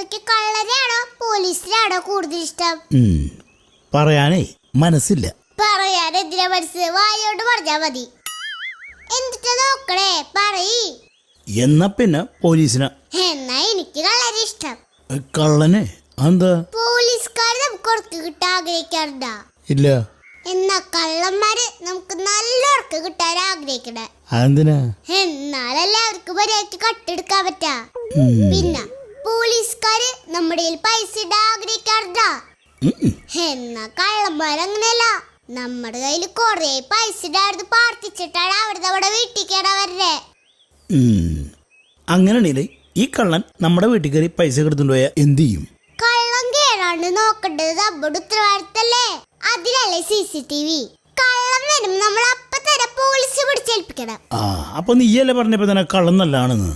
തനിക്ക് കള്ളനെയാണോ പോലീസിനാണോ കൂടുതൽ ഇഷ്ടം? പറയാനേ മനസ്സില്ല. പറയാൻ എന്തിനാ മനസ്സ്? വായോട് പറഞ്ഞാ മതി. എന്നിട്ട് നോക്കണേ, പറയ്. എന്നാ പിന്നെ പോലീസിനാ. എന്നാ എനിക്ക് കള്ളനെ ഇഷ്ടം. കള്ളനെ എന്താ? പോലീസുകാർ നമുക്ക് ഉറക്ക് കിട്ടാൻ ആഗ്രഹിക്കാറുണ്ടാ? ഇല്ല. എന്നാ കള്ളന്മാര് നമുക്ക് നല്ല ഉറക്ക് കിട്ടാൻ ആഗ്രഹിക്കണേ. അതെന്തിനാ? എന്നാലല്ലേ അവർക്ക് മര്യാദക്ക് കട്ടെടുക്കാൻ പറ്റാ. പിന്നെ പോലീസുകാര് നമ്മുടെ പൈസ ഇടാൻ ആഗ്രഹിക്കാറുണ്ടാ? എന്നാ കള്ളന്മാരങ്ങനെയല്ല, നമ്മുടെ കയ്യിൽ കൊറേ പൈസ ഇടാറുണ്ട് പ്രാർത്ഥിച്ചിട്ടാണ് അവിടെ വീട്ടിൽ വരേ. അങ്ങനെയാണെങ്കിൽ ഈ കള്ളൻ നമ്മുടെ വീട്ടിൽ കയറി പൈസ എടുത്തുകൊണ്ട് പോയാൽ എന്ത് ചെയ്യും? കള്ളം കേറാണ്ട് നോക്കേണ്ടത് നമ്മുടെ ഉത്തരവാദിത്തല്ലേ? അതിലല്ലേ CCTV. കള്ളം വരും നമ്മൾ അപ്പൊ തന്നെ പോലീസ് പിടിച്ചേൽപ്പിക്കണം. അപ്പൊ നീയല്ലേ പറഞ്ഞപ്പോ തന്നെ കള്ളം നല്ലതാണെന്ന്.